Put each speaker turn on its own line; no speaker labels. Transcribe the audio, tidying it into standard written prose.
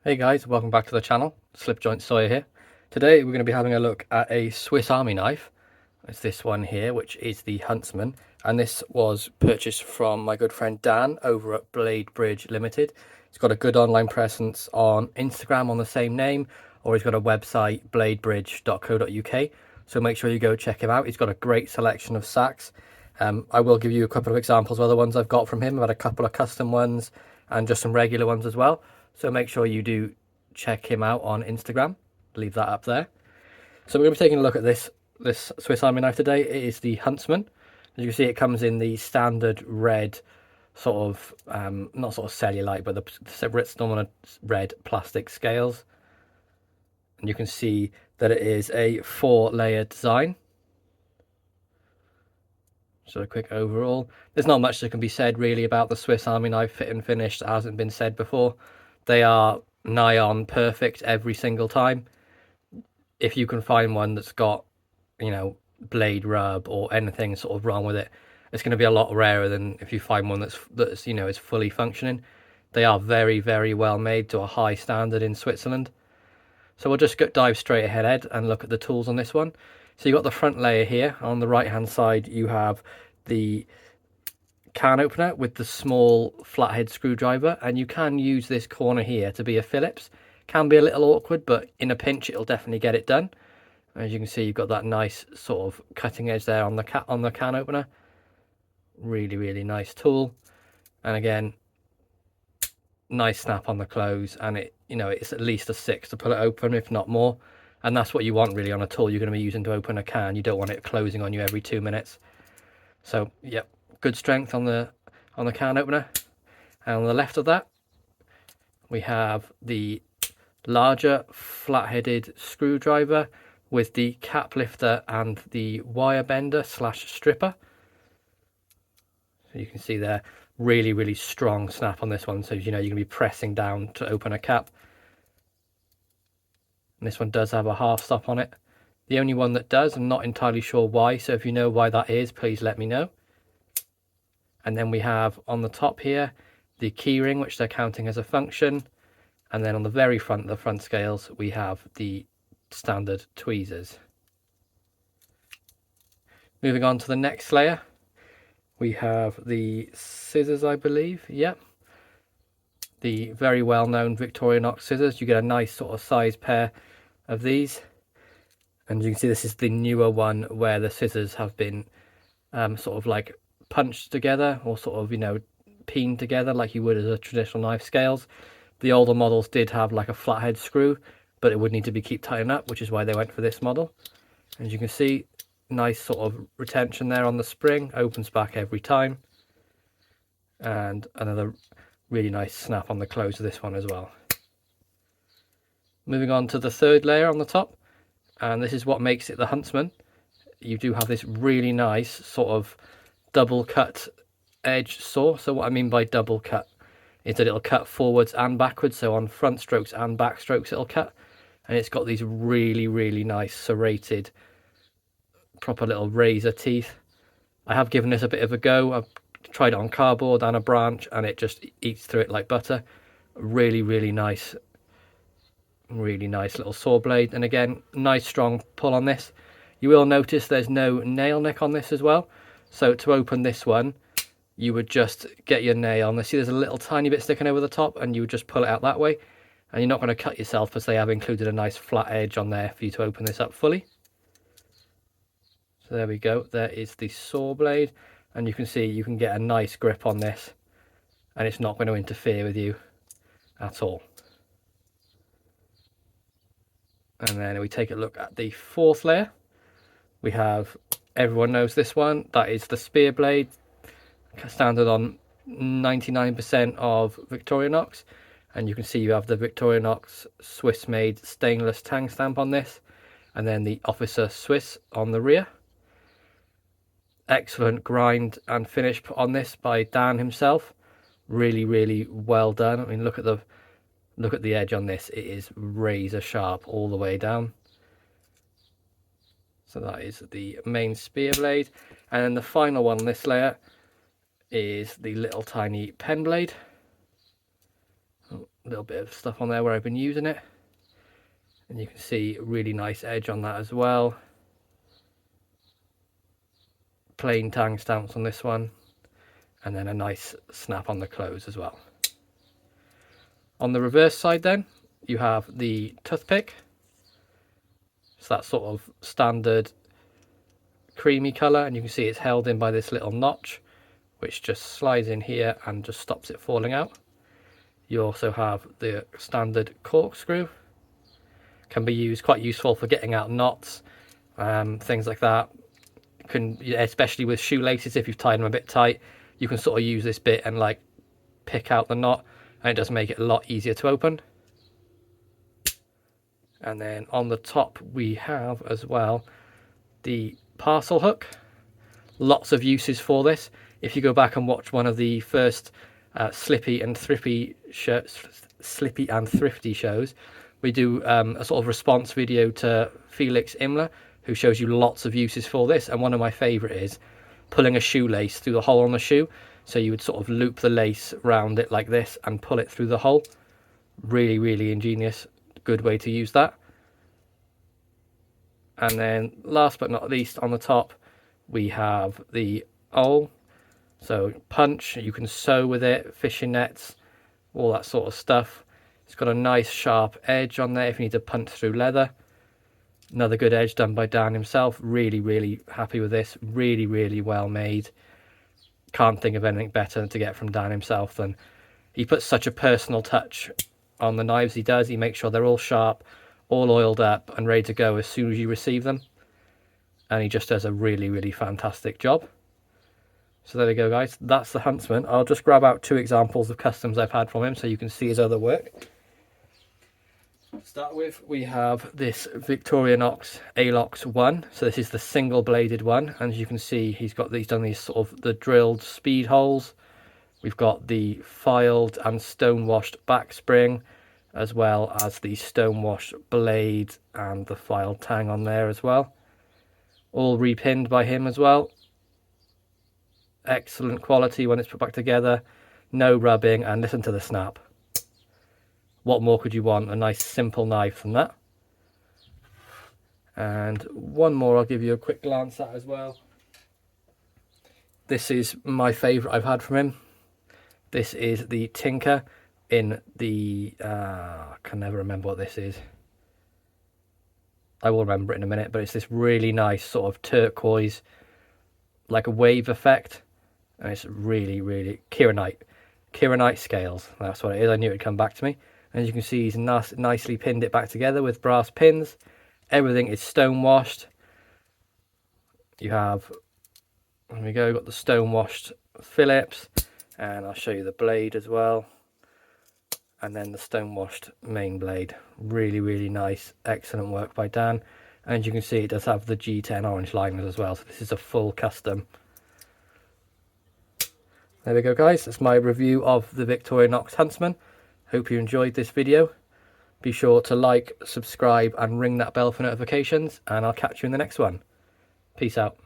Hey guys, welcome back to the channel. SlipjointSawyer here. Today we're going to be having a look at a Swiss Army knife. It's this one here, which is the Huntsman, and this was purchased from my good friend Dan over at Blade Bridge Limited. He's got a good online presence on Instagram on the same name, or he's got a website, bladebridge.co.uk, so make sure you go check him out. He's got a great selection of SAKs. I will give you a couple of examples of other ones I've got from him. I've had a couple of custom ones and just some regular ones as well. So make sure you do check him out on Instagram. Leave that up there. So we're going to be taking a look at this Swiss Army knife today. It is the Huntsman. As you can see, it comes in the standard red sort of, not sort of cellulite, but the normal red plastic scales. And you can see that it is a 4-layer design. So a quick overall. There's not much that can be said really about the Swiss Army knife fit and finish that hasn't been said before. They are nigh on perfect every single time. If you can find one that's got, you know, blade rub or anything sort of wrong with it, it's going to be a lot rarer than if you find one that's you know, is fully functioning. They are very, very well made to a high standard in Switzerland. So we'll just dive straight ahead and look at the tools on this one. So you've got the front layer here. On the right hand side you have the can opener with the small flathead screwdriver, and you can use this corner here to be a Phillips. Can be a little awkward, but in a pinch it'll definitely get it done. As you can see, you've got that nice sort of cutting edge there on the can opener. Really, really nice tool. And again, nice snap on the close, and it, you know, it's at least a 6 to pull it open, if not more. And that's what you want really on a tool you're going to be using to open a can. You don't want it closing on you every 2 minutes. So yep, good strength on the can opener. And on the left of that we have the larger flat-headed screwdriver with the cap lifter and the wire bender slash stripper. So you can see there, really, really strong snap on this one. So you know you're going to be pressing down to open a cap. And this one does have a half stop on it. The only one that does, I'm not entirely sure why, so if you know why that is, please let me know. And then we have on the top here the key ring, which they're counting as a function. And then on the very front, the front scales, we have the standard tweezers. Moving on to the next layer, we have the scissors, I believe. Yep. The very well-known Victorinox scissors. You get a nice sort of size pair of these. And you can see this is the newer one where the scissors have been sort of like punched together, or sort of, you know, peened together like you would as a traditional knife scales. The older models did have like a flathead screw, but it would need to be kept tightened up, which is why they went for this model. As you can see, nice sort of retention there on the spring, opens back every time. And another really nice snap on the close of this one as well. Moving on to the third layer on the top. And this is what makes it the Huntsman. You do have this really nice sort of double cut edge saw. So what I mean by double cut is that it'll cut forwards and backwards. So on front strokes and back strokes it'll cut. And it's got these really, really nice serrated, proper little razor teeth. I have given this a bit of a go. I've tried it on cardboard and a branch, and it just eats through it like butter. Really, really nice. Really nice little saw blade, and again, nice strong pull on this. You will notice there's no nail neck on this as well, so to open this one you would just get your nail on. See, there's a little tiny bit sticking over the top, and you would just pull it out that way, and you're not going to cut yourself because they have included a nice flat edge on there for you to open this up fully. So there we go, there is the saw blade, and you can see you can get a nice grip on this and it's not going to interfere with you at all. And then we take a look at the fourth layer. We have, everyone knows this one, that is the spear blade, standard on 99% of Victorinox. And you can see you have the Victorinox Swiss made stainless tang stamp on this, and then the Officer Swiss on the rear. Excellent grind and finish put on this by Dan himself. Really, really well done. I mean, look at the edge on this. It is razor sharp all the way down. So that is the main spear blade. And then the final one on this layer is the little tiny pen blade. A little bit of stuff on there where I've been using it, and you can see really nice edge on that as well. Plain tang stamps on this one, and then a nice snap on the close as well. On the reverse side then, you have the toothpick. So that sort of standard creamy colour, and you can see it's held in by this little notch, which just slides in here and just stops it falling out. You also have the standard corkscrew. Can be used, quite useful for getting out knots, things like that. Can, especially with shoelaces, if you've tied them a bit tight, you can sort of use this bit and like pick out the knot, and it does make it a lot easier to open. And then on the top we have as well the parcel hook. Lots of uses for this. If you go back and watch one of the first Slippy and Thrifty shows, we do a sort of response video to Felix Imler, who shows you lots of uses for this, and one of my favourite is pulling a shoelace through the hole on the shoe. So you would sort of loop the lace round it like this and pull it through the hole. Really, really ingenious, good way to use that. And then last but not least, on the top we have the awl. So punch, you can sew with it, fishing nets, all that sort of stuff. It's got a nice sharp edge on there if you need to punch through leather. Another good edge done by Dan himself. Really, really happy with this. Really, really well made. Can't think of anything better to get from Dan himself than he puts such a personal touch on the knives he does. He makes sure they're all sharp, all oiled up and ready to go as soon as you receive them. And he just does a really, really fantastic job. So there we go, guys. That's the Huntsman. I'll just grab out 2 examples of customs I've had from him so you can see his other work. To start with, we have this Victorian Ox Alox 1. So this is the single bladed one, and as you can see, he's done these sort of the drilled speed holes. We've got the filed and stone washed back spring, as well as the stone washed blade and the filed tang on there as well. All repinned by him as well. Excellent quality when it's put back together. No rubbing, and listen to the snap. What more could you want? A nice simple knife than that. And one more I'll give you a quick glance at as well. This is my favourite I've had from him. This is the Tinker in the... I can never remember what this is. I will remember it in a minute, but it's this really nice sort of turquoise, like a wave effect. And it's really, really... Kieranite scales. That's what it is. I knew it'd come back to me. As you can see, he's nicely pinned it back together with brass pins. Everything is stone washed. You have, there we go, got the stone washed Phillips, and I'll show you the blade as well. And then the stone washed main blade. Really, really nice, excellent work by Dan. And you can see it does have the G10 orange liners as well. So this is a full custom. There we go, guys. That's my review of the Victorinox Huntsman. Hope you enjoyed this video. Be sure to like, subscribe and ring that bell for notifications, and I'll catch you in the next one. Peace out.